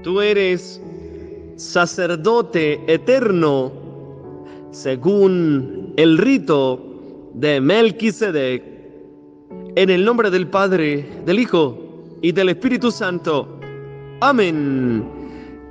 Tú eres sacerdote eterno según el rito de Melquisedec. En el nombre del Padre, del Hijo y del Espíritu Santo. Amén.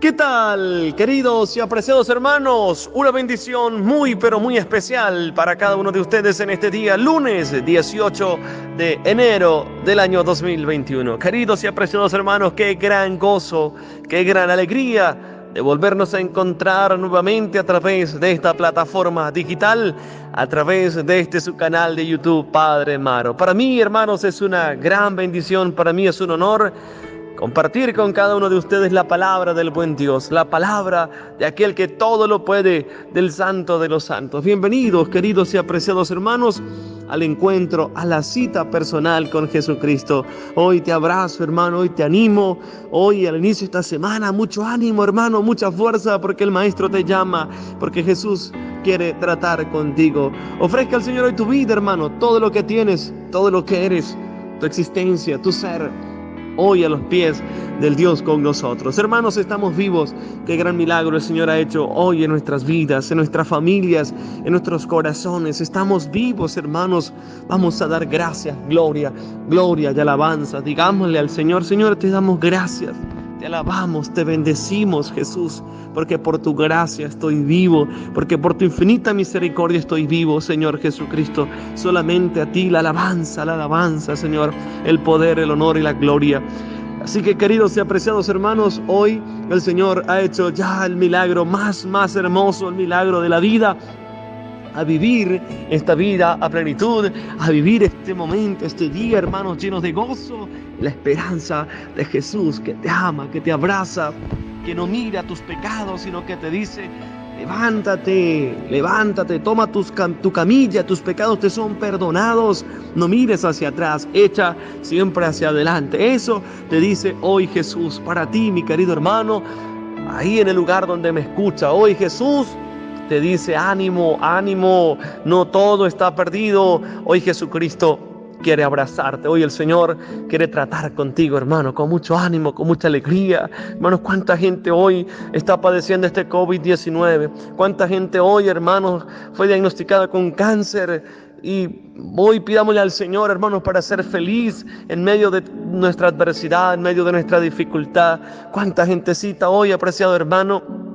¿Qué tal, queridos y apreciados hermanos? Una bendición muy, pero muy especial para cada uno de ustedes en este día, lunes 18 de enero del año 2021. Queridos y apreciados hermanos, qué gran gozo, qué gran alegría de volvernos a encontrar nuevamente a través de esta plataforma digital, a través de su canal de YouTube, Padre Maro. Para mí, hermanos, es una gran bendición, para mí es un honor compartir con cada uno de ustedes la palabra del buen Dios, la palabra de aquel que todo lo puede, del Santo de los Santos. Bienvenidos, queridos y apreciados hermanos, al encuentro, a la cita personal con Jesucristo. Hoy te abrazo, hermano, hoy te animo, hoy al inicio de esta semana, mucho ánimo, hermano, mucha fuerza, porque el Maestro te llama, porque Jesús quiere tratar contigo. Ofrezca al Señor hoy tu vida, hermano, todo lo que tienes, todo lo que eres, tu existencia, tu ser, hoy a los pies del Dios con nosotros. Hermanos, estamos vivos. Qué gran milagro el Señor ha hecho hoy en nuestras vidas, en nuestras familias, en nuestros corazones. Estamos vivos, hermanos. Vamos a dar gracias, gloria y alabanza. Digámosle al Señor: Señor, te damos gracias. Te alabamos, te bendecimos, Jesús, porque por tu gracia estoy vivo, porque por tu infinita misericordia estoy vivo, Señor Jesucristo. Solamente a ti la alabanza, Señor, el poder, el honor y la gloria. Así que, queridos y apreciados hermanos, hoy el Señor ha hecho ya el milagro más hermoso, el milagro de la vida. A vivir esta vida a plenitud, a vivir este momento, este día, hermanos, llenos de gozo, la esperanza de Jesús que te ama, que te abraza, que no mira tus pecados, sino que te dice: levántate, toma tu camilla, tus pecados te son perdonados, no mires hacia atrás, echa siempre hacia adelante. Eso te dice hoy Jesús para ti, mi querido hermano, ahí en el lugar donde me escucha. Hoy Jesús te dice: ánimo, no todo está perdido. Hoy Jesucristo quiere abrazarte. Hoy el Señor quiere tratar contigo, hermano, con mucho ánimo, con mucha alegría. Hermanos, cuánta gente hoy está padeciendo este COVID-19. Cuánta gente hoy, hermanos, fue diagnosticada con cáncer. Y hoy pidámosle al Señor, hermanos, para ser feliz en medio de nuestra adversidad, en medio de nuestra dificultad. Cuánta gentecita hoy, apreciado hermano,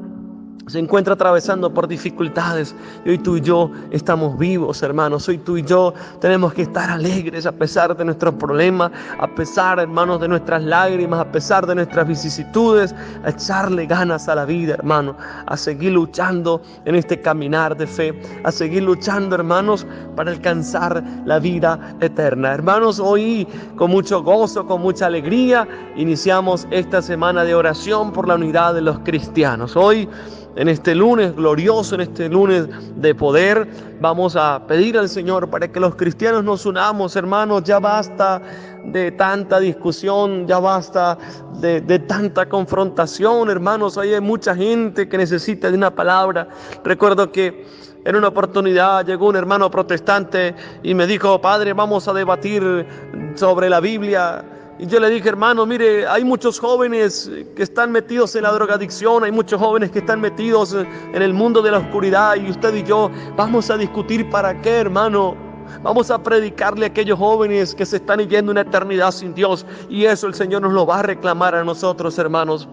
se encuentra atravesando por dificultades, y hoy tú y yo estamos vivos, hermanos. Hoy tú y yo tenemos que estar alegres a pesar de nuestros problemas, a pesar, hermanos, de nuestras lágrimas, a pesar de nuestras vicisitudes, a echarle ganas a la vida, hermano, a seguir luchando en este caminar de fe, a seguir luchando, hermanos, para alcanzar la vida eterna. Hermanos, hoy con mucho gozo, con mucha alegría, iniciamos esta semana de oración por la unidad de los cristianos. Hoy, en este lunes glorioso, en este lunes de poder, vamos a pedir al Señor para que los cristianos nos unamos, hermanos. Ya basta de tanta discusión, ya basta de tanta confrontación, hermanos. Hoy hay mucha gente que necesita de una palabra. Recuerdo que en una oportunidad llegó un hermano protestante y me dijo: padre, vamos a debatir sobre la Biblia. Y yo le dije: hermano, mire, hay muchos jóvenes que están metidos en la drogadicción, hay muchos jóvenes que están metidos en el mundo de la oscuridad, y usted y yo vamos a discutir para qué, hermano. Vamos a predicarle a aquellos jóvenes que se están yendo una eternidad sin Dios, y eso el Señor nos lo va a reclamar a nosotros, hermanos.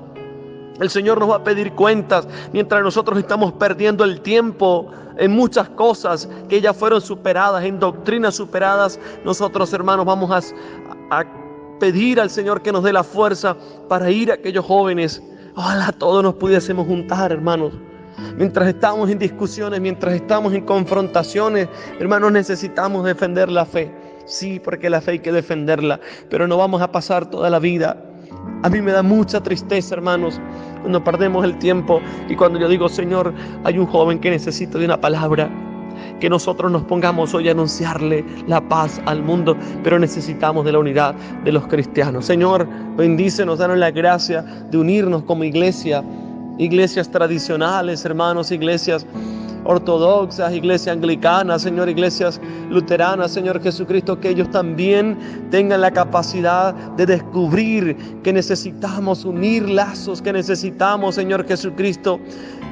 El Señor nos va a pedir cuentas mientras nosotros estamos perdiendo el tiempo en muchas cosas que ya fueron superadas, en doctrinas superadas. Nosotros, hermanos, vamos a pedir al Señor que nos dé la fuerza para ir a aquellos jóvenes. Ojalá todos nos pudiésemos juntar, hermanos. Mientras estamos en discusiones, mientras estamos en confrontaciones, hermanos, necesitamos defender la fe. Sí, porque la fe hay que defenderla, pero no vamos a pasar toda la vida. A mí me da mucha tristeza, hermanos, cuando perdemos el tiempo y cuando yo digo: Señor, hay un joven que necesita de una palabra. Que nosotros nos pongamos hoy a anunciarle la paz al mundo, pero necesitamos de la unidad de los cristianos. Señor, bendícenos, danos la gracia de unirnos como iglesia, iglesias tradicionales, hermanos, iglesias ortodoxas, iglesias anglicanas, Señor, iglesias luteranas, Señor Jesucristo, que ellos también tengan la capacidad de descubrir que necesitamos unir lazos, que necesitamos, Señor Jesucristo,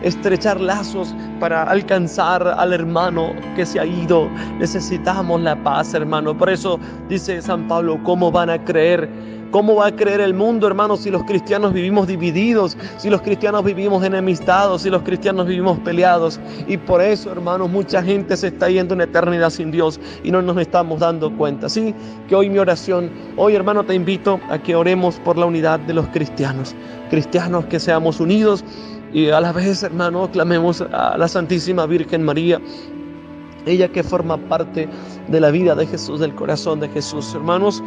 estrechar lazos para alcanzar al hermano que se ha ido. Necesitamos la paz, hermano. Por eso dice San Pablo, ¿cómo van a creer? ¿Cómo va a creer el mundo, hermanos, si los cristianos vivimos divididos, si los cristianos vivimos enemistados, si los cristianos vivimos peleados? Y por eso, hermanos, mucha gente se está yendo en eternidad sin Dios y no nos estamos dando cuenta. Así que hoy mi oración, hoy, hermano, te invito a que oremos por la unidad de los cristianos. Cristianos que seamos unidos y a la vez, hermano, clamemos a la Santísima Virgen María, ella que forma parte de la vida de Jesús, del corazón de Jesús. Hermanos,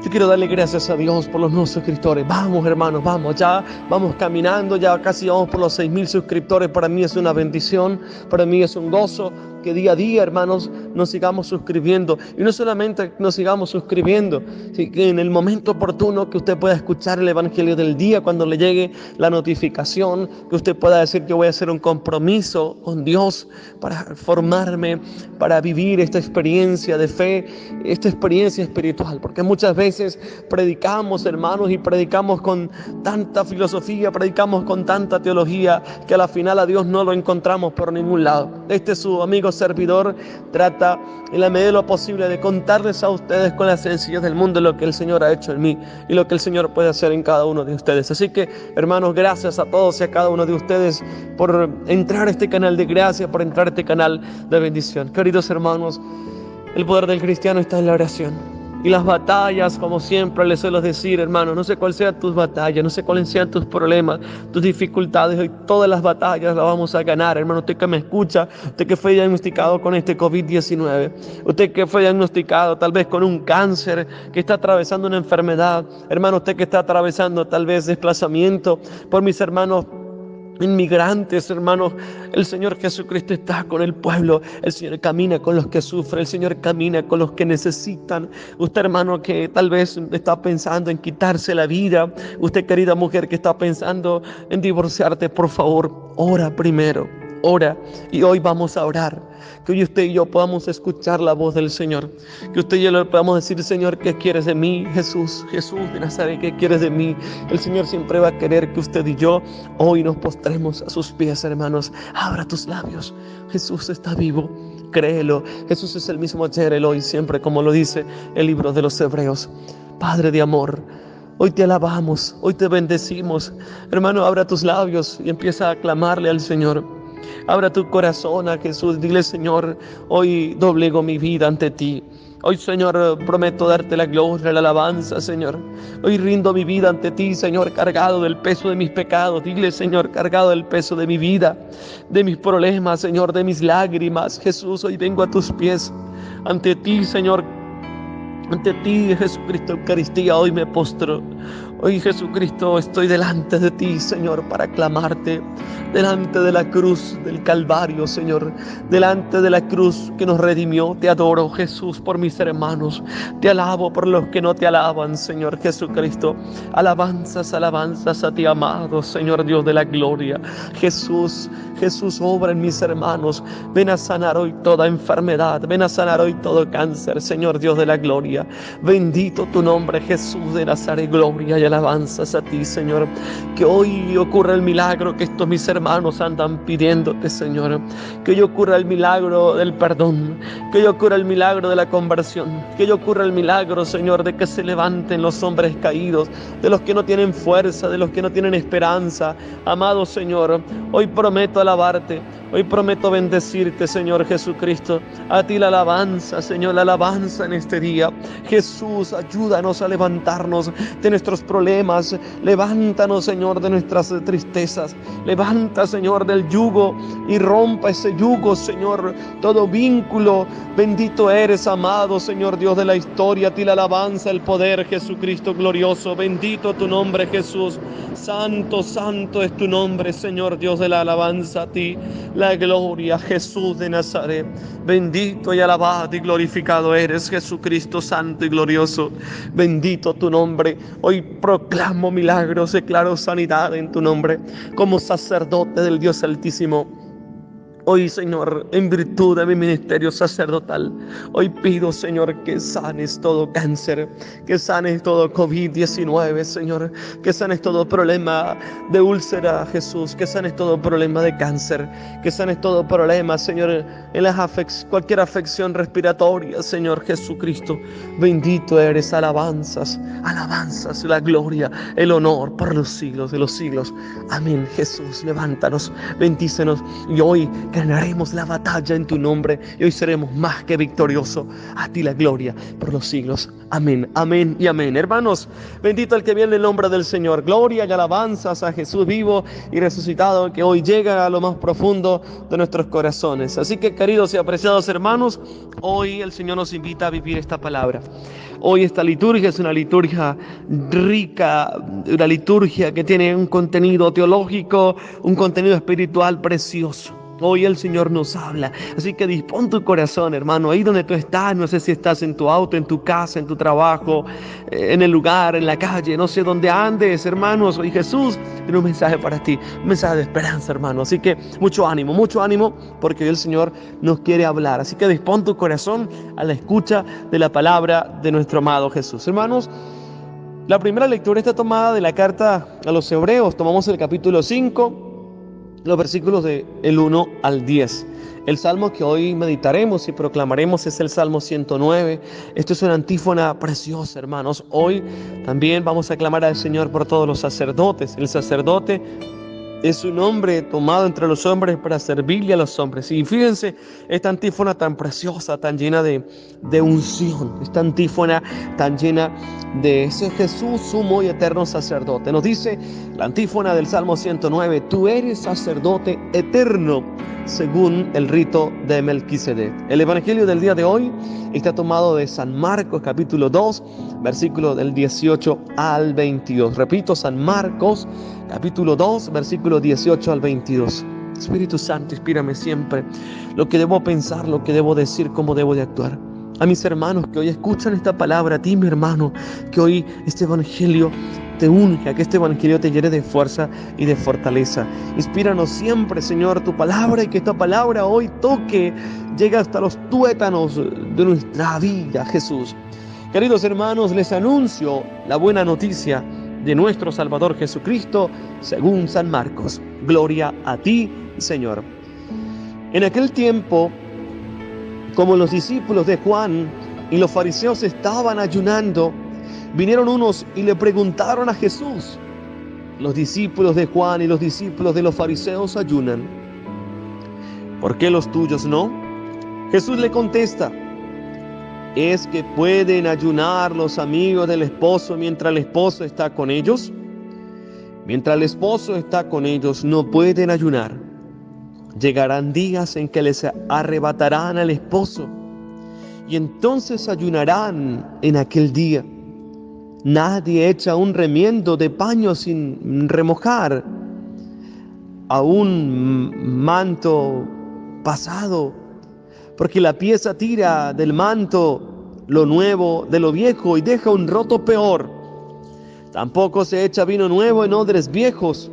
yo quiero darle gracias a Dios por los nuevos suscriptores. Vamos, hermanos, vamos, ya vamos caminando, ya casi vamos por los 6,000 suscriptores. Para mí es una bendición, para mí es un gozo que día a día, hermanos, nos sigamos suscribiendo. Y no solamente nos sigamos suscribiendo, sino que en el momento oportuno que usted pueda escuchar el Evangelio del día, cuando le llegue la notificación, que usted pueda decir que voy a hacer un compromiso con Dios para formarme, para vivir esta experiencia de fe, esta experiencia espiritual. Porque muchas veces predicamos, hermanos, y predicamos con tanta filosofía, predicamos con tanta teología, que a la final a Dios no lo encontramos por ningún lado. Este es su amigo servidor, trata en la medida de lo posible de contarles a ustedes con la sencillez del mundo lo que el Señor ha hecho en mí y lo que el Señor puede hacer en cada uno de ustedes. Así que, hermanos, gracias a todos y a cada uno de ustedes por entrar a este canal de gracia, por entrar a este canal de bendición. Queridos hermanos, el poder del cristiano está en la oración. Y las batallas, como siempre les suelo decir, hermano, no sé cuáles sean tus batallas, no sé cuáles sean tus problemas, tus dificultades, hoy todas las batallas las vamos a ganar, hermano. Usted que me escucha, usted que fue diagnosticado con este COVID-19, usted que fue diagnosticado tal vez con un cáncer, que está atravesando una enfermedad, hermano, usted que está atravesando tal vez desplazamiento, por mis hermanos inmigrantes, hermanos, el Señor Jesucristo está con el pueblo. El Señor camina con los que sufren, el Señor camina con los que necesitan. Usted, hermano, que tal vez está pensando en quitarse la vida, usted, querida mujer, que está pensando en divorciarte, por favor, ora primero, ora. Y hoy vamos a orar, que hoy usted y yo podamos escuchar la voz del Señor, que usted y yo le podamos decir: Señor, ¿qué quieres de mí? Jesús de Nazaret, ¿qué quieres de mí? El Señor siempre va a querer que usted y yo hoy nos postremos a sus pies, hermanos. Abra tus labios, Jesús está vivo, créelo. Jesús es el mismo ayer, el hoy, siempre, como lo dice el libro de los Hebreos. Padre de amor, hoy te alabamos, hoy te bendecimos. Hermano, abra tus labios y empieza a clamarle al Señor. Abra tu corazón a Jesús, dile: Señor, hoy doblego mi vida ante ti. Hoy, Señor, prometo darte la gloria, la alabanza, Señor. Hoy rindo mi vida ante ti, Señor, cargado del peso de mis pecados. Dile: Señor, cargado del peso de mi vida, de mis problemas, Señor, de mis lágrimas. Jesús, hoy vengo a tus pies, ante ti, Señor. Ante ti, Jesucristo, Eucaristía, hoy me postro. Hoy, Jesucristo, estoy delante de ti, Señor, para clamarte. Delante de la cruz del Calvario, Señor. Delante de la cruz que nos redimió. Te adoro, Jesús, por mis hermanos. Te alabo por los que no te alaban, Señor Jesucristo. Alabanzas, alabanzas a ti, amado Señor Dios de la gloria. Jesús, Jesús, obra en mis hermanos. Ven a sanar hoy toda enfermedad. Ven a sanar hoy todo cáncer, Señor Dios de la gloria. Bendito tu nombre, Jesús de Nazaret. Gloria y alabanzas a ti, Señor. Que hoy ocurra el milagro que estos mis hermanos andan pidiéndote, Señor. Que hoy ocurra el milagro del perdón. Que hoy ocurra el milagro de la conversión. Que hoy ocurra el milagro, Señor, de que se levanten los hombres caídos, de los que no tienen fuerza, de los que no tienen esperanza. Amado Señor, hoy prometo alabarte. Hoy prometo bendecirte, Señor Jesucristo. A ti la alabanza, Señor, la alabanza en este día. Jesús, ayúdanos a levantarnos de nuestros problemas. Levántanos, Señor, de nuestras tristezas. Levanta, Señor, del yugo y rompa ese yugo, Señor. Todo vínculo. Bendito eres, amado Señor Dios de la historia. A ti la alabanza, el poder, Jesucristo glorioso. Bendito tu nombre, Jesús. Santo, santo es tu nombre, Señor Dios de la alabanza. A ti la gloria, Jesús de Nazaret. Bendito y alabado y glorificado eres, Jesucristo santo y glorioso. Bendito tu nombre. Hoy proclamo milagros, declaro sanidad en tu nombre. Como sacerdote del Dios Altísimo, Hoy, Señor, en virtud de mi ministerio sacerdotal, hoy pido, Señor, que sanes todo cáncer, que sanes todo COVID-19, Señor, que sanes todo problema de úlcera, Jesús, que sanes todo problema de cáncer, que sanes todo problema, Señor, en cualquier afección respiratoria, Señor Jesucristo. Bendito eres, alabanzas, alabanzas, la gloria, el honor por los siglos de los siglos. Amén. Jesús, levántanos, bendícenos y hoy ganaremos la batalla en tu nombre y hoy seremos más que victoriosos. A ti la gloria por los siglos. Amén, amén y amén. Hermanos, bendito el que viene en el nombre del Señor. Gloria y alabanzas a Jesús vivo y resucitado, que hoy llega a lo más profundo de nuestros corazones. Así que, queridos y apreciados hermanos, hoy el Señor nos invita a vivir esta palabra. Hoy esta liturgia es una liturgia rica, una liturgia que tiene un contenido teológico, un contenido espiritual precioso. Hoy el Señor nos habla, así que dispón tu corazón, hermano, ahí donde tú estás. No sé si estás en tu auto, en tu casa, en tu trabajo, en el lugar, en la calle, no sé dónde andes, hermanos. Hoy Jesús tiene un mensaje para ti, un mensaje de esperanza, hermano. Así que mucho ánimo, porque hoy el Señor nos quiere hablar. Así que dispón tu corazón a la escucha de la palabra de nuestro amado Jesús. Hermanos, la primera lectura está tomada de la carta a los Hebreos. Tomamos el capítulo 5, los versículos del 1 al 10. El salmo que hoy meditaremos y proclamaremos es el Salmo 109. Esto es una antífona preciosa, hermanos. Hoy también vamos a clamar al Señor por todos los sacerdotes. El sacerdote es un hombre tomado entre los hombres para servirle a los hombres. Y fíjense, esta antífona tan preciosa, tan llena de unción, esta antífona tan llena de ese Jesús sumo y eterno sacerdote. Nos dice la antífona del Salmo 109, tú eres sacerdote eterno según el rito de Melquisedec. El evangelio del día de hoy está tomado de San Marcos capítulo 2, versículo del 18 al 22. Repito, San Marcos capítulo 2, versículo 18 al 22. Espíritu Santo, inspírame siempre lo que debo pensar, lo que debo decir, cómo debo de actuar. A mis hermanos que hoy escuchan esta palabra, a ti, mi hermano, que hoy este evangelio te unja, que este evangelio te llene de fuerza y de fortaleza. Inspíranos siempre, Señor, tu palabra, y que esta palabra hoy llegue hasta los tuétanos de nuestra vida, Jesús. Queridos hermanos, les anuncio la buena noticia de nuestro Salvador Jesucristo según San Marcos. Gloria a ti, Señor. En aquel tiempo, como los discípulos de Juan y los fariseos estaban ayunando, vinieron unos y le preguntaron a Jesús: los discípulos de Juan y los discípulos de los fariseos ayunan, ¿por qué los tuyos no? Jesús le contesta: ¿es que pueden ayunar los amigos del esposo mientras el esposo está con ellos? Mientras el esposo está con ellos, no pueden ayunar. Llegarán días en que les arrebatarán al esposo, y entonces ayunarán en aquel día. Nadie echa un remiendo de paño sin remojar a un manto pasado, porque la pieza tira del manto lo nuevo de lo viejo y deja un roto peor. Tampoco se echa vino nuevo en odres viejos,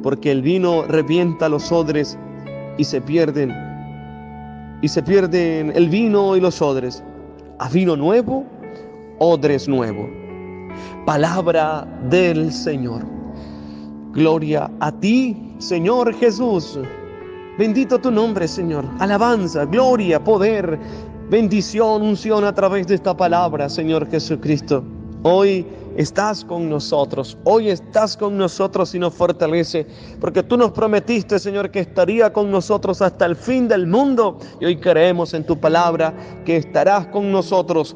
porque el vino revienta los odres y se pierden el vino y los odres. A vino nuevo, odres nuevo. Palabra del Señor. Gloria a ti, Señor Jesús. Bendito tu nombre, Señor. Alabanza, gloria, poder, bendición, unción a través de esta palabra, Señor Jesucristo. Hoy estás con nosotros, y nos fortalece, porque tú nos prometiste, Señor, que estaría con nosotros hasta el fin del mundo, y hoy creemos en tu palabra que estarás con nosotros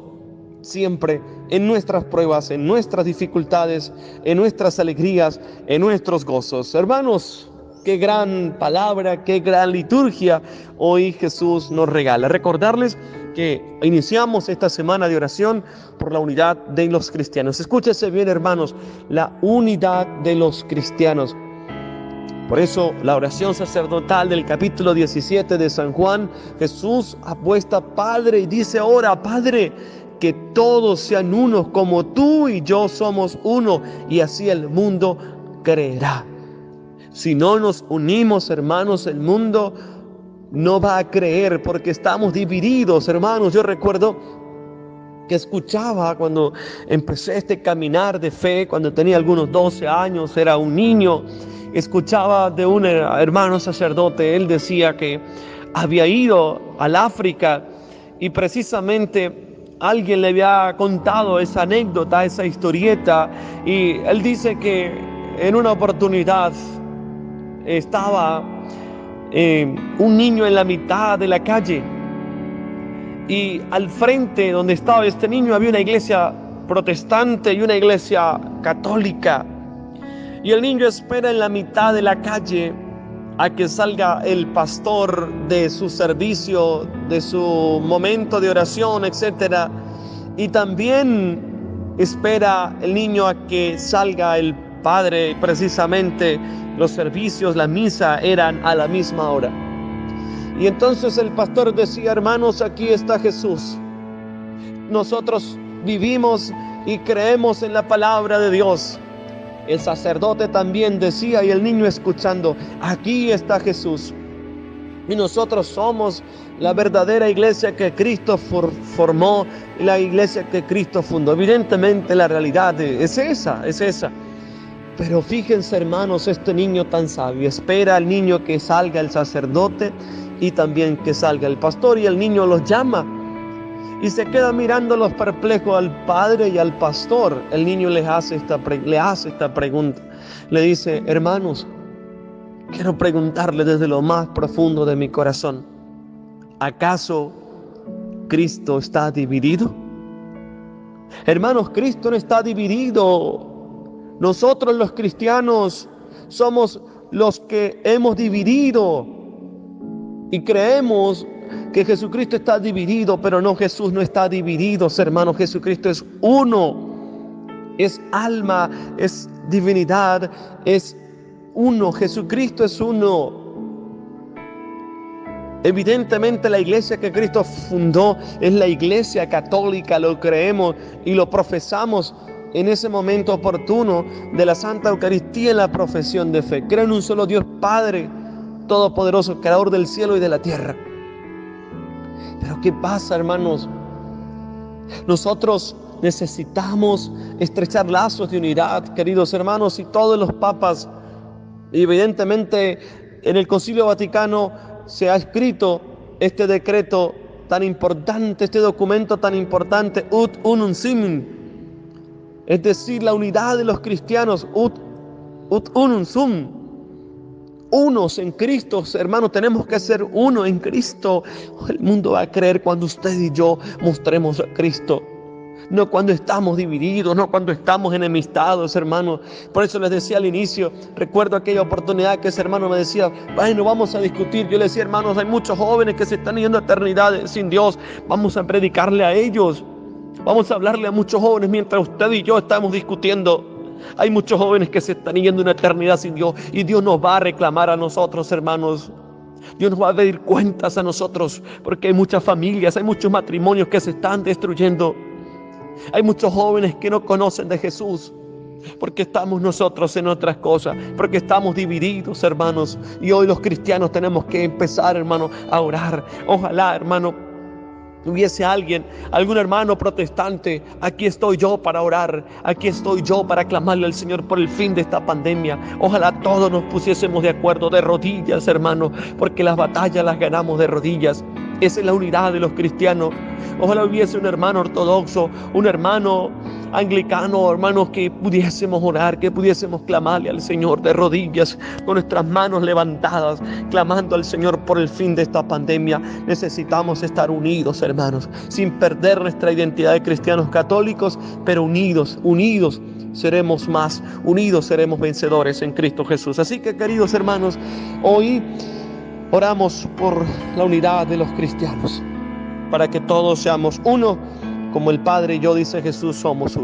siempre, en nuestras pruebas, en nuestras dificultades, en nuestras alegrías, en nuestros gozos. Hermanos, qué gran palabra, qué gran liturgia hoy Jesús nos regala. Recordarles que iniciamos esta semana de oración por la unidad de los cristianos. Escúchese bien, hermanos, la unidad de los cristianos. Por eso la oración sacerdotal del capítulo 17 de San Juan, Jesús apuesta Padre y dice: ora, Padre, que todos sean uno como tú y yo somos uno, y así el mundo creerá. Si no nos unimos, hermanos, el mundo no va a creer porque estamos divididos, hermanos. Yo recuerdo que escuchaba cuando empecé este caminar de fe, cuando tenía algunos 12 años, era un niño, escuchaba de un hermano sacerdote. Él decía que había ido al África y precisamente alguien le había contado esa anécdota, esa historieta, y él dice que en una oportunidad estaba un niño en la mitad de la calle, y al frente donde estaba este niño había una iglesia protestante y una iglesia católica, y el niño espera en la mitad de la calle a que salga el pastor de su servicio, de su momento de oración, etcétera, y también espera el niño a que salga el padre. Precisamente los servicios, la misa eran a la misma hora. Y entonces el pastor decía: hermanos, aquí está Jesús. Nosotros vivimos y creemos en la palabra de Dios. El sacerdote también decía, y el niño escuchando: aquí está Jesús. Y nosotros somos la verdadera iglesia que Cristo formó, la iglesia que Cristo fundó. Evidentemente la realidad es esa. Pero fíjense, hermanos, este niño tan sabio espera al niño que salga el sacerdote y también que salga el pastor, y el niño los llama y se queda mirándolos perplejo al padre y al pastor. El niño le hace esta pregunta. Le dice: hermanos, quiero preguntarle desde lo más profundo de mi corazón, ¿acaso Cristo está dividido? Hermanos, Cristo no está dividido. Nosotros los cristianos somos los que hemos dividido y creemos que Jesucristo está dividido, pero no, Jesús no está dividido, hermanos. Jesucristo es uno, es alma, es divinidad, es uno. Jesucristo es uno. Evidentemente la iglesia que Cristo fundó es la iglesia católica, lo creemos y lo profesamos en ese momento oportuno de la Santa Eucaristía, en la profesión de fe. Creo en un solo Dios Padre Todopoderoso, Creador del cielo y de la tierra. Pero ¿qué pasa, hermanos? Nosotros necesitamos estrechar lazos de unidad, queridos hermanos, y todos los papas, y evidentemente en el Concilio Vaticano se ha escrito este decreto tan importante, este documento tan importante, Ut Unum Sum, es decir, la unidad de los cristianos, Ut Unum Sum, unos en Cristo. Hermanos, tenemos que ser uno en Cristo. El mundo va a creer cuando usted y yo mostremos a Cristo, no cuando estamos divididos, no cuando estamos enemistados, hermanos. Por eso les decía al inicio, recuerdo aquella oportunidad que ese hermano me decía: bueno, vamos a discutir. Yo le decía: hermanos, hay muchos jóvenes que se están yendo a eternidad sin Dios, vamos a predicarle a ellos, vamos a hablarle a muchos jóvenes mientras usted y yo estamos discutiendo. Hay muchos jóvenes que se están yendo a una eternidad sin Dios, y Dios nos va a reclamar a nosotros, hermanos. Dios nos va a pedir cuentas a nosotros, porque hay muchas familias, hay muchos matrimonios que se están destruyendo. Hay muchos jóvenes que no conocen de Jesús, porque estamos nosotros en otras cosas, porque estamos divididos, hermanos. Y hoy los cristianos tenemos que empezar, hermano, a orar. Ojalá, hermano, hubiese algún hermano protestante. Aquí estoy yo para orar, aquí estoy yo para clamarle al Señor por el fin de esta pandemia. Ojalá todos nos pusiésemos de acuerdo, de rodillas, hermano, porque las batallas las ganamos de rodillas. Esa es la unidad de los cristianos. Ojalá hubiese un hermano ortodoxo, un hermano anglicano, hermanos, que pudiésemos orar, que pudiésemos clamarle al Señor de rodillas, con nuestras manos levantadas, clamando al Señor por el fin de esta pandemia. Necesitamos estar unidos, hermanos, sin perder nuestra identidad de cristianos católicos, pero unidos seremos más, unidos seremos vencedores en Cristo Jesús. Así que, queridos hermanos, hoy oramos por la unidad de los cristianos, para que todos seamos uno, como el Padre y yo, dice Jesús, somos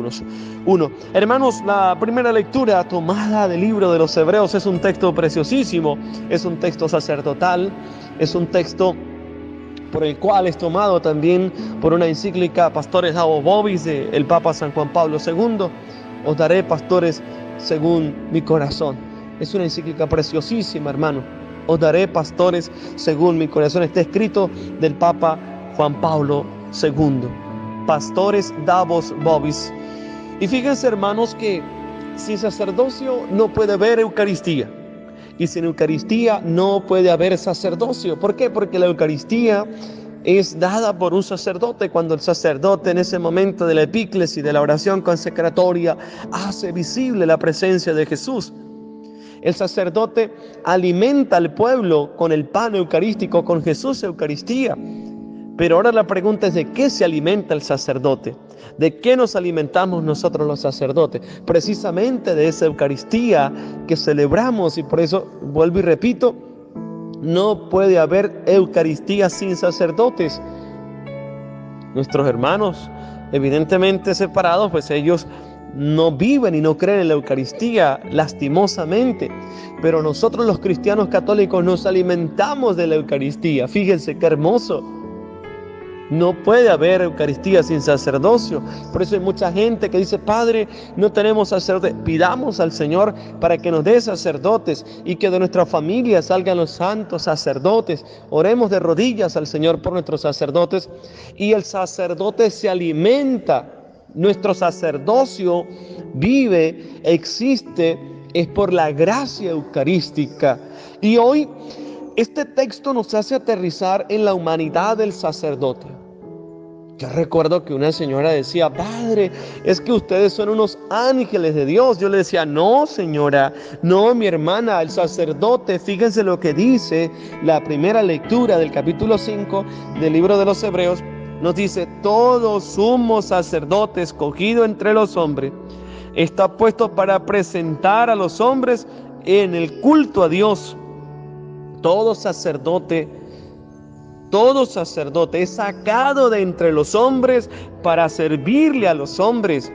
uno. Hermanos, la primera lectura tomada del libro de los Hebreos es un texto preciosísimo, es un texto sacerdotal, es un texto por el cual es tomado también por una encíclica Pastores Dabo Vobis del Papa San Juan Pablo II. Os daré pastores según mi corazón. Es una encíclica preciosísima, hermano. os daré pastores según mi corazón. Está escrito del Papa Juan Pablo II. Pastores Davos Vobis. Y fíjense, hermanos, que sin sacerdocio no puede haber Eucaristía. Y sin Eucaristía no puede haber sacerdocio. ¿Por qué? Porque la Eucaristía es dada por un sacerdote. Cuando el sacerdote en ese momento de la epíclesis, de la oración consecratoria, hace visible la presencia de Jesús. El sacerdote alimenta al pueblo con el pan eucarístico, con Jesús Eucaristía. Pero ahora la pregunta es: ¿de qué se alimenta el sacerdote? ¿De qué nos alimentamos nosotros los sacerdotes? Precisamente de esa Eucaristía que celebramos. Y por eso, vuelvo y repito, no puede haber Eucaristía sin sacerdotes. Nuestros hermanos, evidentemente separados, pues ellos no viven y no creen en la Eucaristía, lastimosamente. Pero nosotros los cristianos católicos nos alimentamos de la Eucaristía. Fíjense qué hermoso. No puede haber Eucaristía sin sacerdocio. Por eso hay mucha gente que dice: Padre, no tenemos sacerdotes. Pidamos al Señor para que nos dé sacerdotes y que de nuestra familia salgan los santos sacerdotes. Oremos de rodillas al Señor por nuestros sacerdotes. Y el sacerdote se alimenta. Nuestro sacerdocio vive, existe, es por la gracia eucarística. Y hoy este texto nos hace aterrizar en la humanidad del sacerdote. Yo recuerdo que una señora decía: Padre, es que ustedes son unos ángeles de Dios. Yo le decía: no, señora, no, mi hermana, el sacerdote, fíjense lo que dice la primera lectura del capítulo 5 del libro de los Hebreos. Nos dice: todo sumo sacerdote escogido entre los hombres está puesto para presentar a los hombres en el culto a Dios. Todo sacerdote es sacado de entre los hombres para servirle a los hombres.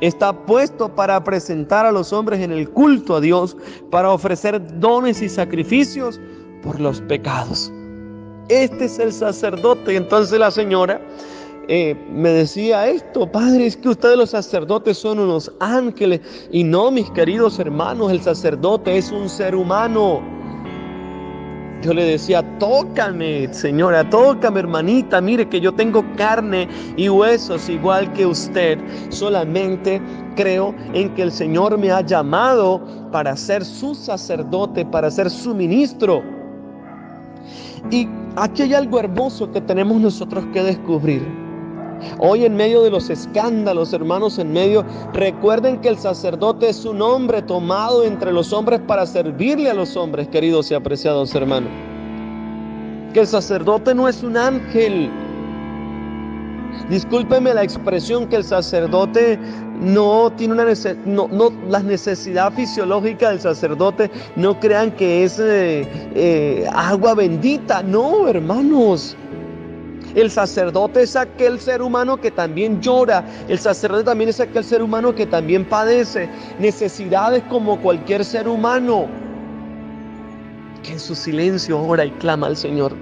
Está puesto para presentar a los hombres en el culto a Dios, para ofrecer dones y sacrificios por los pecados. Este es el sacerdote. Entonces la señora me decía esto: Padre, es que ustedes los sacerdotes son unos ángeles. Y no, mis queridos hermanos, el sacerdote es un ser humano. Yo le decía: tócame, señora, tócame, hermanita, mire que yo tengo carne y huesos igual que usted. Solamente creo en que el Señor me ha llamado para ser su sacerdote, para ser su ministro. Y aquí hay algo hermoso que tenemos nosotros que descubrir. Hoy, en medio de los escándalos, hermanos, recuerden que el sacerdote es un hombre tomado entre los hombres para servirle a los hombres, queridos y apreciados hermanos. Que el sacerdote no es un ángel. Discúlpeme la expresión, que el sacerdote no tiene la necesidad fisiológica del sacerdote. No crean que es agua bendita. No, hermanos. El sacerdote es aquel ser humano que también llora. El sacerdote también es aquel ser humano que también padece necesidades como cualquier ser humano, que en su silencio ora y clama al Señor.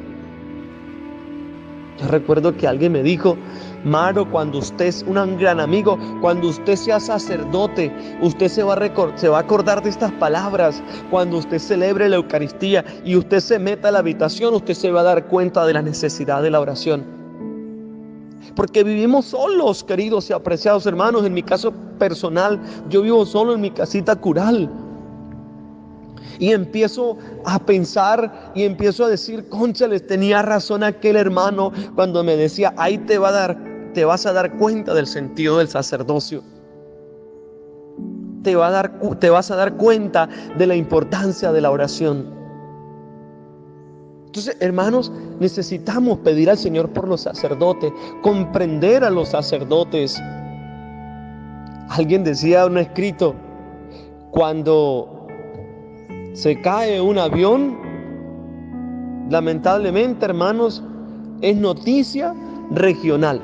Yo recuerdo que alguien me dijo: Maro, cuando usted es un gran amigo, cuando usted sea sacerdote, usted se va a acordar de estas palabras. Cuando usted celebre la Eucaristía y usted se meta a la habitación, usted se va a dar cuenta de la necesidad de la oración. Porque vivimos solos, queridos y apreciados hermanos. En mi caso personal, yo vivo solo en mi casita cural. Y empiezo a pensar y empiezo a decir: cónchales, tenía razón aquel hermano cuando me decía: ahí te vas a dar cuenta del sentido del sacerdocio. Te vas a dar cuenta de la importancia de la oración. Entonces, hermanos, necesitamos pedir al Señor por los sacerdotes, comprender a los sacerdotes. Alguien decía en un escrito: cuando se cae un avión, lamentablemente, hermanos, es noticia regional.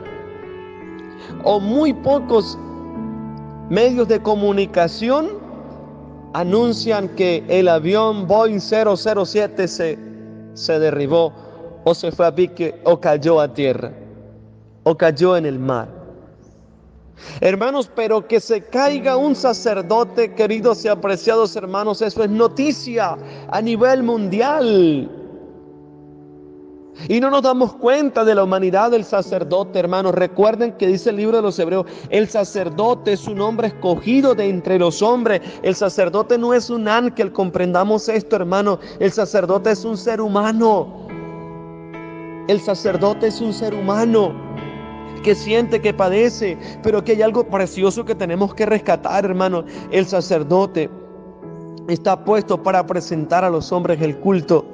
O muy pocos medios de comunicación anuncian que el avión Boeing 007 se derribó, o se fue a pique, o cayó a tierra, o cayó en el mar. Hermanos, pero que se caiga un sacerdote, queridos y apreciados hermanos, eso es noticia a nivel mundial. Y no nos damos cuenta de la humanidad del sacerdote, hermanos. Recuerden que dice el libro de los Hebreos, el sacerdote es un hombre escogido de entre los hombres. El sacerdote no es un ángel, comprendamos esto, hermano. El sacerdote es un ser humano. El sacerdote es un ser humano que siente, que padece, pero que hay algo precioso que tenemos que rescatar, hermano. El sacerdote está puesto para presentar a los hombres el culto,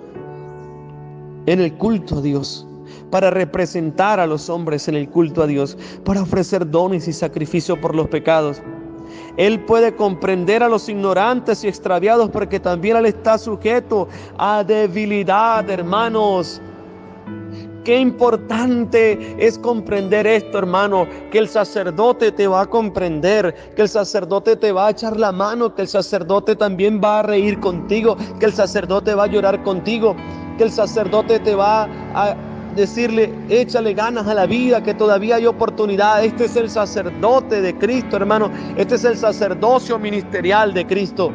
en el culto a Dios, para representar a los hombres en el culto a Dios, para ofrecer dones y sacrificio por los pecados. Él puede comprender a los ignorantes y extraviados porque también Él está sujeto a debilidad, hermanos. Qué importante es comprender esto, hermano, que el sacerdote te va a comprender, que el sacerdote te va a echar la mano, que el sacerdote también va a reír contigo, que el sacerdote va a llorar contigo, que el sacerdote te va a decirle, échale ganas a la vida, que todavía hay oportunidad. Este es el sacerdote de Cristo, hermano. Este es el sacerdocio ministerial de Cristo.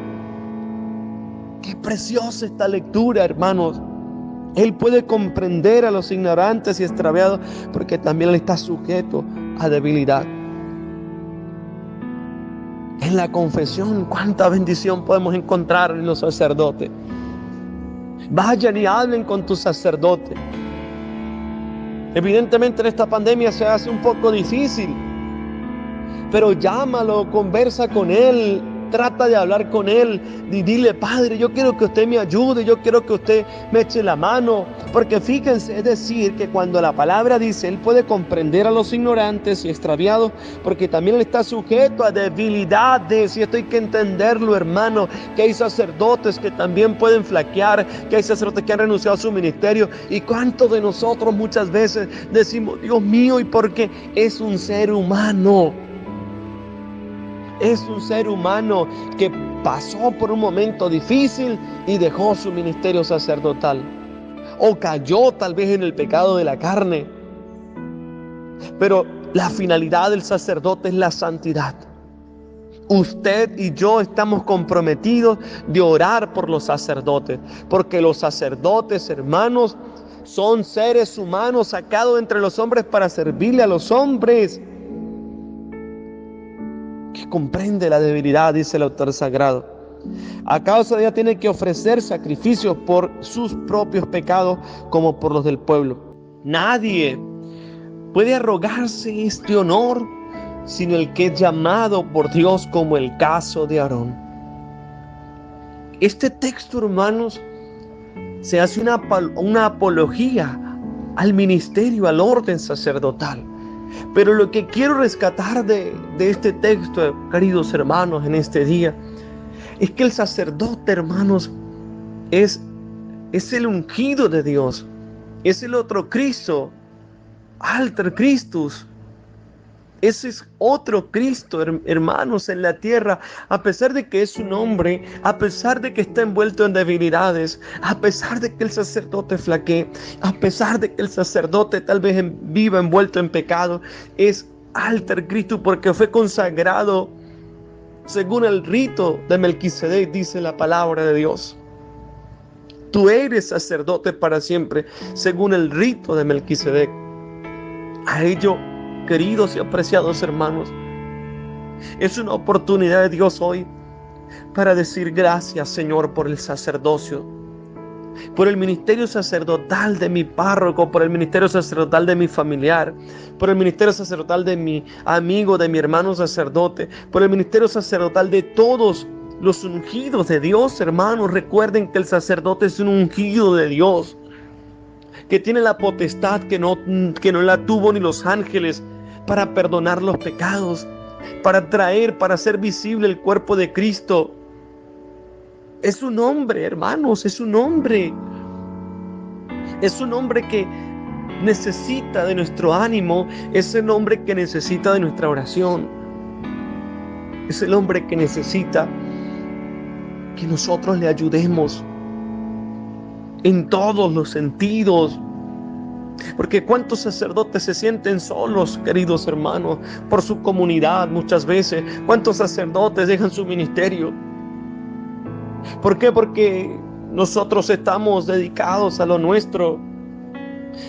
Qué preciosa esta lectura, hermanos. Él puede comprender a los ignorantes y extraviados porque también Él está sujeto a debilidad. En la confesión, cuánta bendición podemos encontrar en los sacerdotes. Vayan y hablen con tu sacerdote. Evidentemente en esta pandemia se hace un poco difícil, pero llámalo, conversa con él, trata de hablar con él y dile: Padre, yo quiero que usted me ayude, yo quiero que usted me eche la mano. Porque fíjense, es decir, que cuando la palabra dice, Él puede comprender a los ignorantes y extraviados, porque también Él está sujeto a debilidades, y esto hay que entenderlo, hermano, que hay sacerdotes que también pueden flaquear, que hay sacerdotes que han renunciado a su ministerio. Y cuántos de nosotros muchas veces decimos: Dios mío, ¿y por qué? Es un ser humano. Es un ser humano que pasó por un momento difícil y dejó su ministerio sacerdotal. O cayó tal vez en el pecado de la carne. Pero la finalidad del sacerdote es la santidad. Usted y yo estamos comprometidos de orar por los sacerdotes. Porque los sacerdotes, hermanos, son seres humanos sacados entre los hombres para servirle a los hombres. Que comprende la debilidad, dice el autor sagrado. A causa de ella tiene que ofrecer sacrificios por sus propios pecados como por los del pueblo. Nadie puede arrogarse este honor sino el que es llamado por Dios, como el caso de Aarón. Este texto, hermanos, se hace una apología al ministerio, al orden sacerdotal. Pero lo que quiero rescatar de este texto, queridos hermanos, en este día, es que el sacerdote, hermanos, es el ungido de Dios, es el otro Cristo, alter Christus. Ese es otro Cristo, hermanos, en la tierra. A pesar de que es un hombre, a pesar de que está envuelto en debilidades, a pesar de que el sacerdote flaquee, a pesar de que el sacerdote tal vez viva envuelto en pecado, es alter Cristo porque fue consagrado según el rito de Melquisedec, dice la palabra de Dios. Tú eres sacerdote para siempre, según el rito de Melquisedec. A ello, queridos y apreciados hermanos, es una oportunidad de Dios hoy para decir gracias, Señor, por el sacerdocio, por el ministerio sacerdotal de mi párroco, por el ministerio sacerdotal de mi familiar, por el ministerio sacerdotal de mi amigo, de mi hermano sacerdote, por el ministerio sacerdotal de todos los ungidos de Dios, hermanos. Recuerden que el sacerdote es un ungido de Dios, que tiene la potestad que no la tuvo ni los ángeles, para perdonar los pecados, para traer, para hacer visible el cuerpo de Cristo. Es un hombre, hermanos, es un hombre. Es un hombre que necesita de nuestro ánimo, es el hombre que necesita de nuestra oración. Es el hombre que necesita que nosotros le ayudemos en todos los sentidos. Porque cuántos sacerdotes se sienten solos, queridos hermanos, por su comunidad muchas veces. Cuántos sacerdotes dejan su ministerio. ¿Por qué? Porque nosotros estamos dedicados a lo nuestro.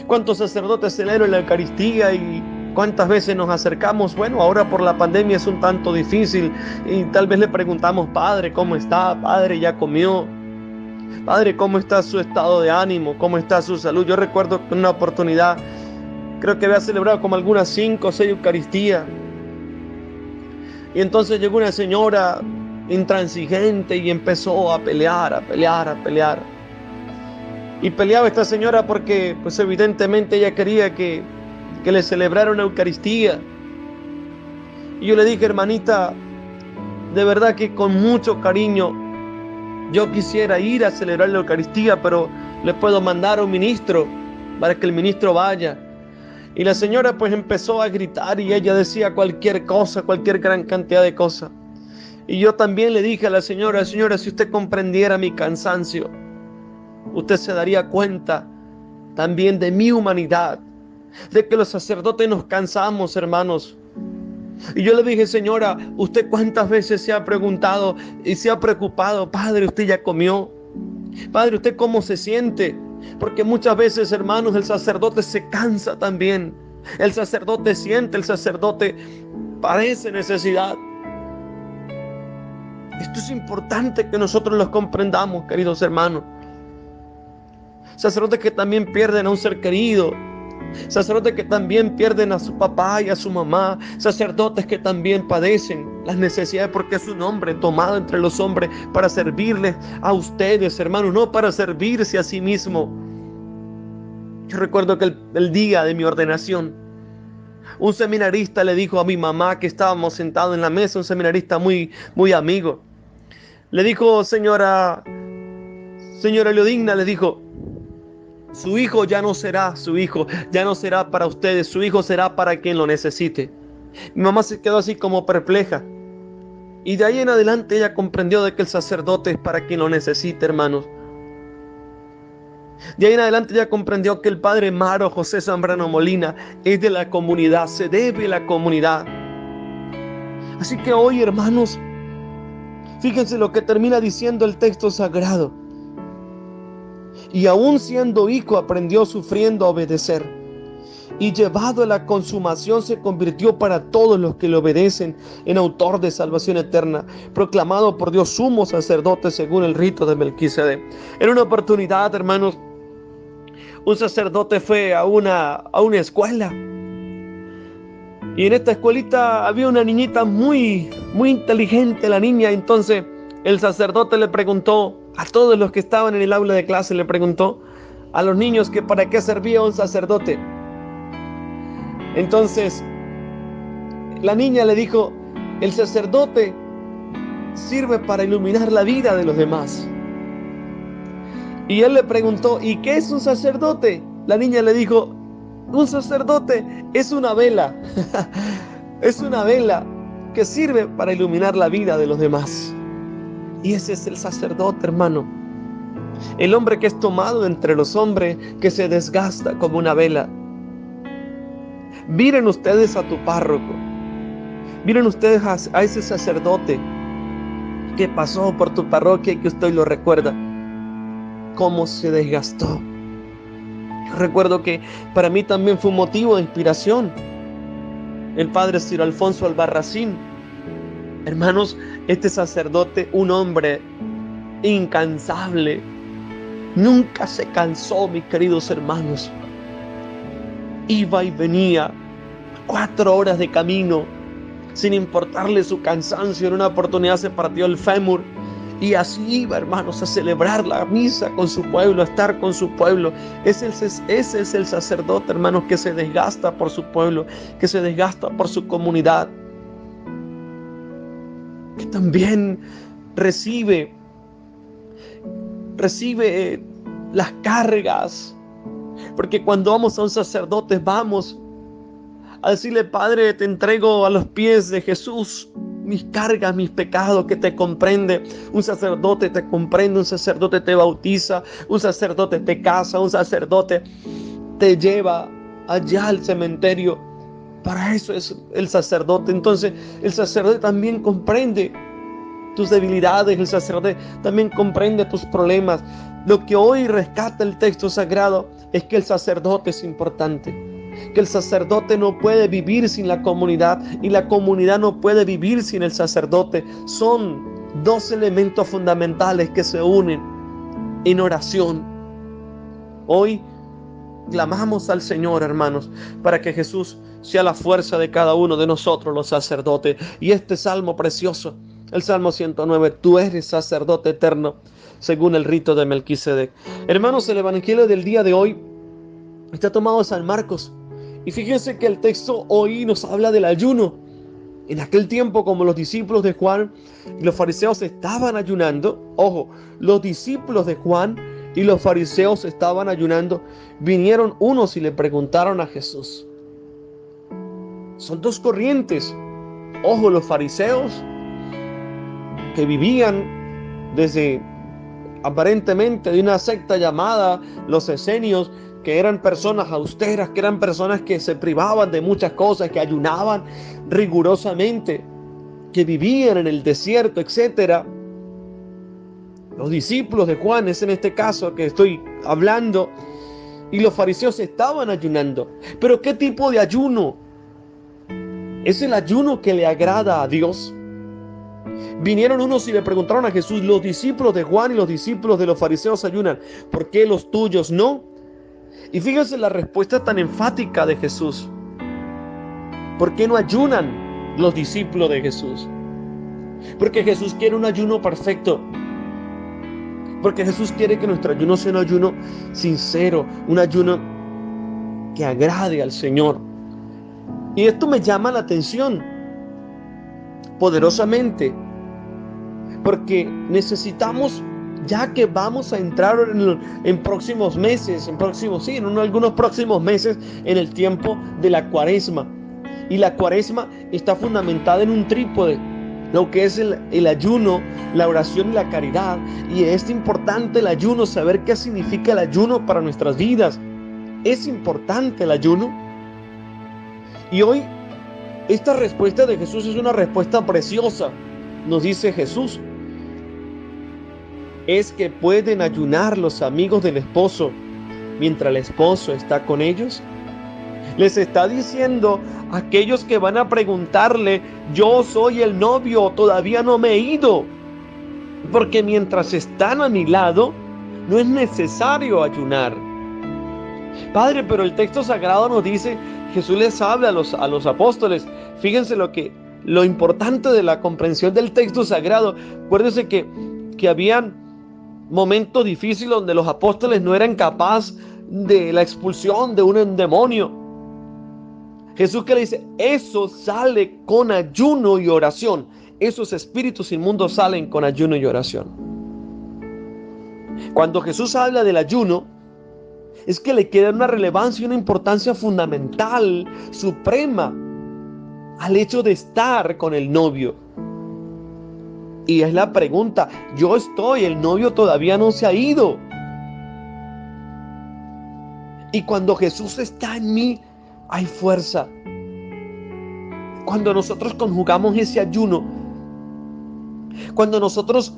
¿Cuántos sacerdotes celebran la Eucaristía y cuántas veces nos acercamos? Bueno, ahora por la pandemia es un tanto difícil y tal vez le preguntamos: Padre, ¿cómo está? Padre, ¿ya comió? Padre, ¿cómo está su estado de ánimo? ¿Cómo está su salud? Yo recuerdo que en una oportunidad, creo que había celebrado como algunas 5 o 6 Eucaristías. Y entonces llegó una señora intransigente y empezó a pelear. Y peleaba esta señora porque, pues evidentemente ella quería que le celebrara una Eucaristía. Y yo le dije: hermanita, de verdad que con mucho cariño, yo quisiera ir a celebrar la Eucaristía, pero le puedo mandar a un ministro para que el ministro vaya. Y la señora pues empezó a gritar y ella decía cualquier cosa, cualquier gran cantidad de cosas. Y yo también le dije a la señora: señora, si usted comprendiera mi cansancio, usted se daría cuenta también de mi humanidad, de que los sacerdotes nos cansamos, hermanos. Y yo le dije: señora, ¿usted cuántas veces se ha preguntado y se ha preocupado? Padre, ¿usted ya comió? Padre, ¿usted cómo se siente? Porque muchas veces, hermanos, el sacerdote se cansa también. El sacerdote siente, el sacerdote padece necesidad. Esto es importante que nosotros los comprendamos, queridos hermanos. Sacerdotes que también pierden a un ser querido. Sacerdotes que también pierden a su papá y a su mamá. Sacerdotes que también padecen las necesidades, porque es un hombre tomado entre los hombres para servirles a ustedes, hermanos, no para servirse a sí mismo. Yo recuerdo que el día de mi ordenación, un seminarista le dijo a mi mamá, que estábamos sentados en la mesa, un seminarista muy amigo, le dijo: señora Leodigna, le dijo, su hijo ya no será su hijo, ya no será para ustedes, su hijo será para quien lo necesite. Mi mamá se quedó así como perpleja. Y de ahí en adelante ella comprendió de que el sacerdote es para quien lo necesite, hermanos. De ahí en adelante ella comprendió que el padre Maro José Zambrano Molina es de la comunidad, se debe a la comunidad. Así que hoy, hermanos, fíjense lo que termina diciendo el texto sagrado. Y aún siendo hijo aprendió sufriendo a obedecer, y llevado a la consumación se convirtió para todos los que le obedecen en autor de salvación eterna, proclamado por Dios sumo sacerdote según el rito de Melquisedec. En una oportunidad, hermanos, un sacerdote fue a una escuela, y en esta escuelita había una niñita muy inteligente, la niña. Entonces el sacerdote le preguntó a todos los que estaban en el aula de clase, le preguntó a los niños que para qué servía un sacerdote. Entonces la niña le dijo: el sacerdote sirve para iluminar la vida de los demás. Y él le preguntó: ¿y qué es un sacerdote? La niña le dijo: un sacerdote es una vela. Es una vela que sirve para iluminar la vida de los demás. Y ese es el sacerdote, hermano. El hombre que es tomado entre los hombres, que se desgasta como una vela. Miren ustedes a tu párroco. Miren ustedes a ese sacerdote que pasó por tu parroquia y que usted lo recuerda. Cómo se desgastó. Yo recuerdo que para mí también fue un motivo de inspiración el padre Ciro Alfonso Albarracín. Hermanos, este sacerdote, un hombre incansable, nunca se cansó, mis queridos hermanos. Iba y venía 4 horas de camino, sin importarle su cansancio. En una oportunidad se partió el fémur y así iba, hermanos, a celebrar la misa con su pueblo, a estar con su pueblo. Ese es el sacerdote, hermanos, que se desgasta por su pueblo, que se desgasta por su comunidad, que también recibe las cargas, porque cuando vamos a un sacerdote vamos a decirle: Padre, te entrego a los pies de Jesús mis cargas, mis pecados, que te comprende. Un sacerdote te comprende, un sacerdote te bautiza, un sacerdote te casa, un sacerdote te lleva allá al cementerio. Para eso es el sacerdote. Entonces el sacerdote también comprende tus debilidades, el sacerdote también comprende tus problemas. Lo que hoy rescata el texto sagrado es que el sacerdote es importante, que el sacerdote no puede vivir sin la comunidad y la comunidad no puede vivir sin el sacerdote. Son dos elementos fundamentales que se unen en oración. Hoy clamamos al Señor, hermanos, para que Jesús sea la fuerza de cada uno de nosotros, los sacerdotes. Y este salmo precioso, el Salmo 109, tú eres sacerdote eterno, según el rito de Melquisedec. Hermanos, el evangelio del día de hoy está tomado de San Marcos. Y fíjense que el texto hoy nos habla del ayuno. En aquel tiempo, como los discípulos de Juan y los fariseos estaban ayunando, ojo, los discípulos de Juan y los fariseos estaban ayunando, vinieron unos y le preguntaron a Jesús. Son dos corrientes. Ojo, los fariseos que vivían desde aparentemente de una secta llamada los esenios, que eran personas austeras, que eran personas que se privaban de muchas cosas, que ayunaban rigurosamente, que vivían en el desierto, etc. Los discípulos de Juan, es en este caso que estoy hablando, y los fariseos estaban ayunando. Pero ¿qué tipo de ayuno? ¿Es el ayuno que le agrada a Dios? Vinieron unos y le preguntaron a Jesús, los discípulos de Juan y los discípulos de los fariseos ayunan, ¿por qué los tuyos no? Y fíjense la respuesta tan enfática de Jesús. ¿Por qué no ayunan los discípulos de Jesús? Porque Jesús quiere un ayuno perfecto. Porque Jesús quiere que nuestro ayuno sea un ayuno sincero, un ayuno que agrade al Señor. Y esto me llama la atención poderosamente, porque necesitamos, ya que vamos a entrar en próximos meses, en algunos próximos meses, en el tiempo de la Cuaresma. Y la Cuaresma está fundamentada en un trípode, lo que es el ayuno, la oración y la caridad. Y es importante el ayuno, saber qué significa el ayuno para nuestras vidas. Es importante el ayuno. Y hoy esta respuesta de Jesús es una respuesta preciosa. Nos dice Jesús, es que pueden ayunar los amigos del esposo mientras el esposo está con ellos. Les está diciendo a aquellos que van a preguntarle, yo soy el novio, todavía no me he ido, porque mientras están a mi lado no es necesario ayunar. Padre, pero el texto sagrado nos dice, Jesús les habla a los apóstoles. Fíjense lo importante de la comprensión del texto sagrado. Acuérdense que habían momentos difíciles donde los apóstoles no eran capaces de la expulsión de un demonio. Jesús que le dice, eso sale con ayuno y oración. Esos espíritus inmundos salen con ayuno y oración. Cuando Jesús habla del ayuno, es que le queda una relevancia y una importancia fundamental, suprema, al hecho de estar con el novio. Y es la pregunta, yo estoy, el novio todavía no se ha ido. Y cuando Jesús está en mí, hay fuerza. Cuando nosotros conjugamos ese ayuno, cuando nosotros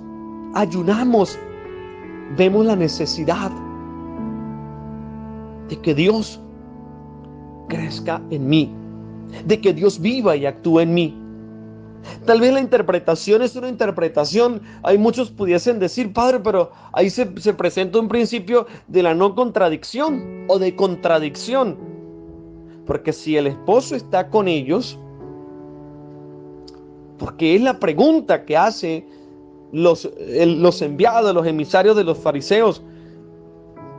ayunamos, vemos la necesidad de que Dios crezca en mí, de que Dios viva y actúe en mí. Tal vez la interpretación es una interpretación, hay muchos pudiesen decir, Padre, pero ahí se presenta un principio de la no contradicción o de contradicción, porque si el esposo está con ellos, porque es la pregunta que hacen los enviados, los emisarios de los fariseos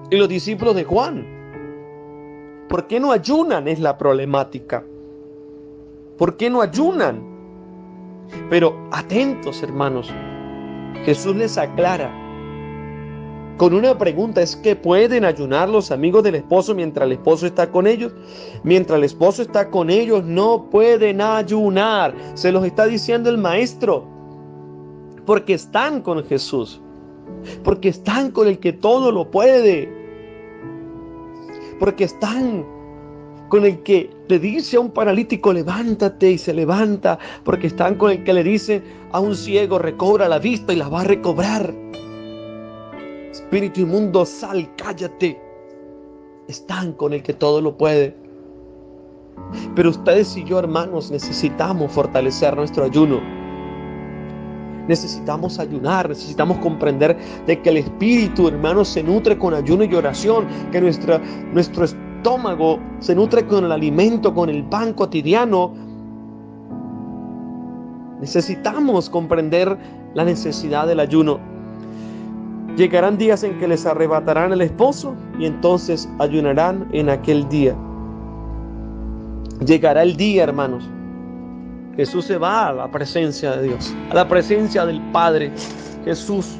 y los discípulos de Juan. ¿Por qué no ayunan? Es la problemática. ¿Por qué no ayunan? Pero atentos, hermanos. Jesús les aclara con una pregunta, es que pueden ayunar los amigos del esposo mientras el esposo está con ellos. Mientras el esposo está con ellos no pueden ayunar. Se los está diciendo el maestro. Porque están con Jesús. Porque están con el que todo lo puede. porque están con el que le dice a un paralítico, levántate, y se levanta, porque están con el que le dice a un ciego, recobra la vista, y la va a recobrar. Espíritu inmundo, sal, cállate. Están con el que todo lo puede. Pero ustedes y yo, hermanos, necesitamos fortalecer nuestro ayuno. Necesitamos ayunar, necesitamos comprender de que el espíritu, hermanos, se nutre con ayuno y oración, que nuestro estómago se nutre con el alimento, con el pan cotidiano. Necesitamos comprender la necesidad del ayuno. Llegarán días en que les arrebatarán el esposo y entonces ayunarán en aquel día. Llegará el día, hermanos. Jesús se va a la presencia de Dios, a la presencia del Padre. Jesús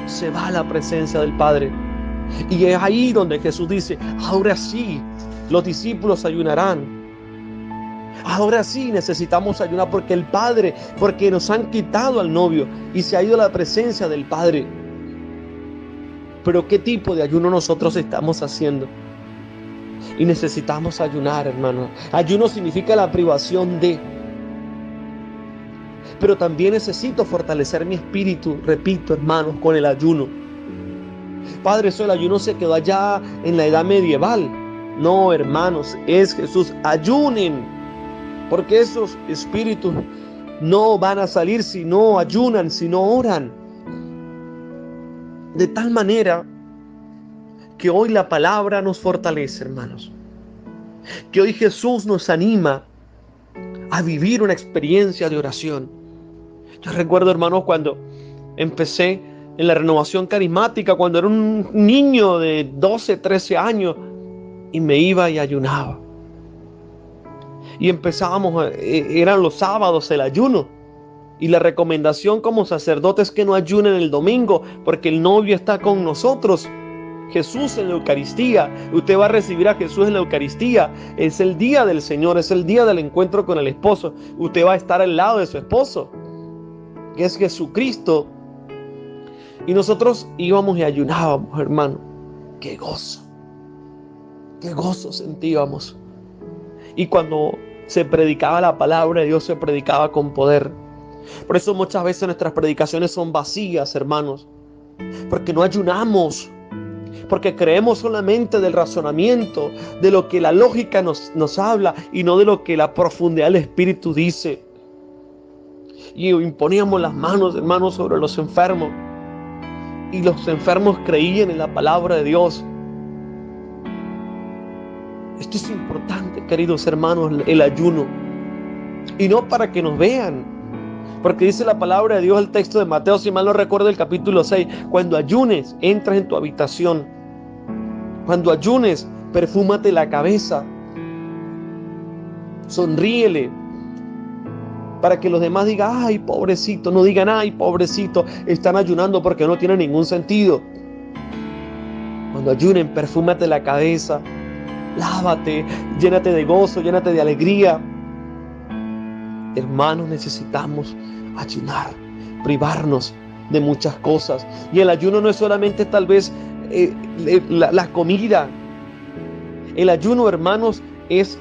se va a la presencia del Padre. Y es ahí donde Jesús dice, ahora sí, los discípulos ayunarán. Ahora sí necesitamos ayunar porque el Padre, porque nos han quitado al novio y se ha ido a la presencia del Padre. Pero ¿qué tipo de ayuno nosotros estamos haciendo? Y necesitamos ayunar, hermanos. Ayuno significa la privación de. Pero también necesito fortalecer mi espíritu, repito, hermanos, con el ayuno. Padre, eso el ayuno se quedó allá en la edad medieval. No, hermanos, es Jesús. Ayunen, porque esos espíritus no van a salir si no ayunan, si no oran. De tal manera que hoy la palabra nos fortalece, hermanos. Que hoy Jesús nos anima a vivir una experiencia de oración. Yo recuerdo, hermanos, cuando empecé en la renovación carismática, cuando era un niño de 12, 13 años, y me iba y ayunaba. Y empezábamos, eran los sábados el ayuno. Y la recomendación como sacerdote es que no ayunen el domingo, porque el novio está con nosotros. Jesús en la Eucaristía. Usted va a recibir a Jesús en la Eucaristía. Es el día del Señor, es el día del encuentro con el esposo. Usted va a estar al lado de su esposo, que es Jesucristo. Y nosotros íbamos y ayunábamos, hermano. ¡Qué gozo! ¡Qué gozo sentíamos! Y cuando se predicaba la palabra de Dios, se predicaba con poder. Por eso muchas veces nuestras predicaciones son vacías, hermanos. Porque no ayunamos. Porque creemos solamente del razonamiento, de lo que la lógica nos habla y no de lo que la profundidad del Espíritu dice. Y imponíamos las manos, hermanos, sobre los enfermos. Y los enfermos creían en la palabra de Dios. Esto es importante, queridos hermanos, el ayuno. Y no para que nos vean. Porque dice la palabra de Dios, el texto de Mateo, si mal no recuerdo, el capítulo 6. Cuando ayunes, entras en tu habitación. Cuando ayunes, perfúmate la cabeza. Sonríele. Para que los demás digan, ay, pobrecito. No digan, ay, pobrecito. Están ayunando porque no tiene ningún sentido. Cuando ayunen, perfúmate la cabeza. Lávate, llénate de gozo, llénate de alegría. Hermanos, necesitamos ayunar, privarnos de muchas cosas. Y el ayuno no es solamente tal vez la comida. El ayuno, hermanos, es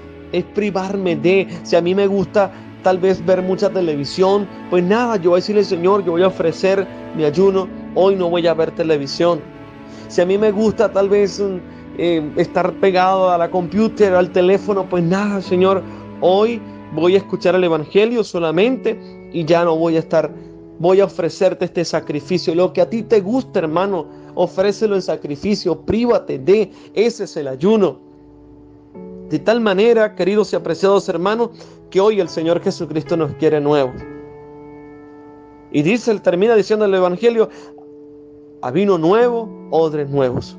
privarme de. Si a mí me gusta tal vez ver mucha televisión, pues nada, yo voy a decirle, Señor, yo voy a ofrecer mi ayuno. Hoy no voy a ver televisión. Si a mí me gusta tal vez estar pegado a la computadora, al teléfono, pues nada, Señor, hoy voy a escuchar el evangelio solamente y ya no voy a estar, voy a ofrecerte este sacrificio. Lo que a ti te gusta, hermano, ofrécelo en sacrificio, prívate de, ese es el ayuno. De tal manera, queridos y apreciados hermanos, que hoy el Señor Jesucristo nos quiere nuevos. Y dice, termina diciendo el evangelio, a vino nuevo, odres nuevos.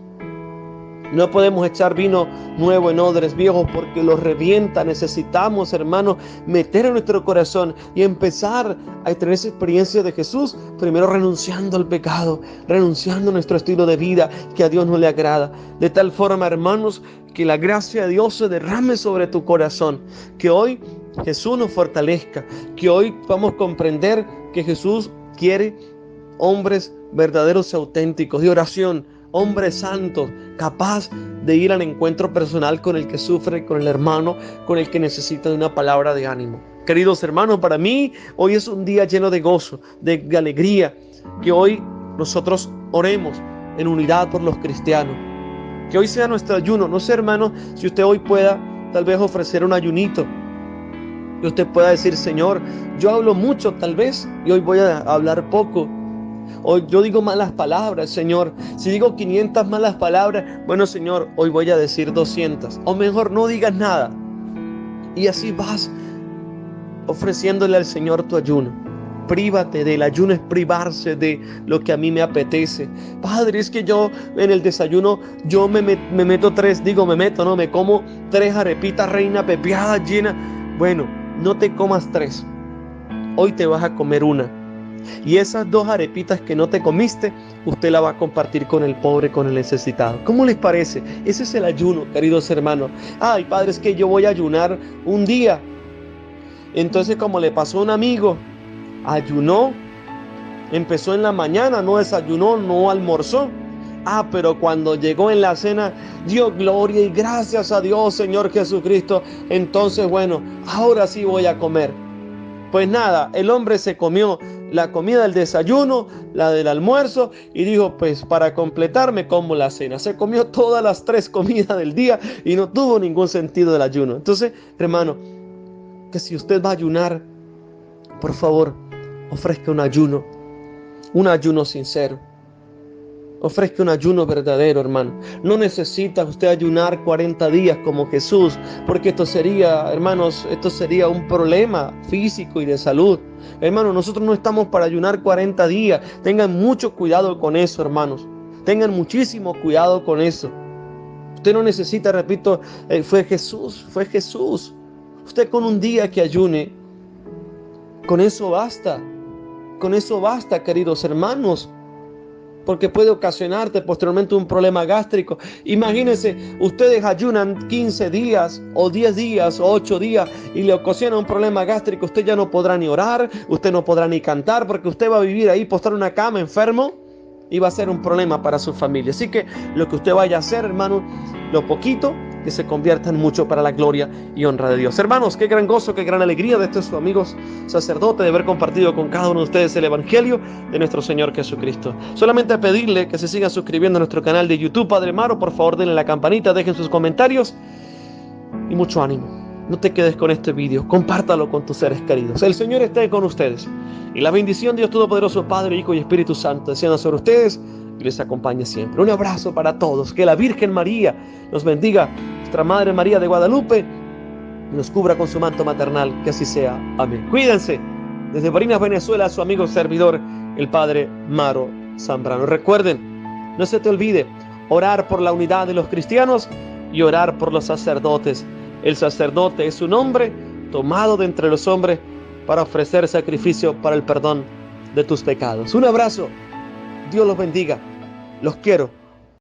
No podemos echar vino nuevo en odres viejos porque los revienta. Necesitamos, hermanos, meter en nuestro corazón y empezar a tener esa experiencia de Jesús. Primero renunciando al pecado, renunciando a nuestro estilo de vida que a Dios no le agrada. De tal forma, hermanos, que la gracia de Dios se derrame sobre tu corazón. Que hoy Jesús nos fortalezca. Que hoy podamos comprender que Jesús quiere hombres verdaderos y auténticos de oración. Hombres santos, capaz de ir al encuentro personal con el que sufre, con el hermano, con el que necesita de una palabra de ánimo. Queridos hermanos, para mí hoy es un día lleno de gozo, de alegría, que hoy nosotros oremos en unidad por los cristianos. Que hoy sea nuestro ayuno. No sé, hermano, si usted hoy pueda tal vez ofrecer un ayunito. Que usted pueda decir, Señor, yo hablo mucho tal vez y hoy voy a hablar poco. Hoy yo digo malas palabras, Señor. Si digo 500 malas palabras, bueno, Señor, hoy voy a decir 200. O mejor, no digas nada. Y así vas ofreciéndole al Señor tu ayuno. Prívate del ayuno, es privarse de lo que a mí me apetece. Padre, es que yo en el desayuno, yo me como 3 arepitas reina pepiadas llenas. Bueno, no te comas 3. Hoy te vas a comer una. Y esas 2 arepitas que no te comiste, usted la va a compartir con el pobre, con el necesitado. ¿Cómo les parece? Ese es el ayuno, queridos hermanos. Ay, Padre, es que yo voy a ayunar un día. Entonces, como le pasó a un amigo, ayunó, empezó en la mañana, no desayunó, no almorzó. Pero cuando llegó en la cena, dio gloria y gracias a Dios, Señor Jesucristo. Entonces, bueno, ahora sí voy a comer. Pues nada, el hombre se comió la comida del desayuno, la del almuerzo y dijo, pues para completarme como la cena. Se comió todas las 3 comidas del día y no tuvo ningún sentido del ayuno. Entonces, hermano, que si usted va a ayunar, por favor, ofrezca un ayuno sincero. Ofrezca un ayuno verdadero, hermano. No necesita usted ayunar 40 días como Jesús, porque esto sería, hermanos, un problema físico y de salud. Hermanos, nosotros no estamos para ayunar 40 días. Tengan mucho cuidado con eso, hermanos. Tengan muchísimo cuidado con eso. Usted no necesita, repito, fue Jesús. Usted con un día que ayune, con eso basta. Con eso basta, queridos hermanos. Porque puede ocasionarte posteriormente un problema gástrico. Imagínense, ustedes ayunan 15 días o 10 días o 8 días y le ocasiona un problema gástrico. Usted ya no podrá ni orar, usted no podrá ni cantar, porque usted va a vivir ahí postrado en una cama enfermo y va a ser un problema para su familia. Así que lo que usted vaya a hacer, hermano, lo poquito, que se convierta en mucho para la gloria y honra de Dios. Hermanos, qué gran gozo, qué gran alegría de este su amigo sacerdote de haber compartido con cada uno de ustedes el Evangelio de nuestro Señor Jesucristo. Solamente pedirle que se sigan suscribiendo a nuestro canal de YouTube, Padre Maro. Por favor, denle la campanita, dejen sus comentarios y mucho ánimo. No te quedes con este video, compártalo con tus seres queridos. El Señor esté con ustedes y la bendición de Dios Todopoderoso, Padre, Hijo y Espíritu Santo descienda sobre ustedes y les acompañe siempre. Un abrazo para todos. Que la Virgen María nos bendiga, nuestra Madre María de Guadalupe, y nos cubra con su manto maternal. Que así sea. Amén. Cuídense. Desde Barinas, Venezuela, su amigo servidor, el Padre Maro Zambrano. Recuerden, no se te olvide orar por la unidad de los cristianos y orar por los sacerdotes. El sacerdote es un hombre tomado de entre los hombres para ofrecer sacrificio para el perdón de tus pecados. Un abrazo. Dios los bendiga. Los quiero.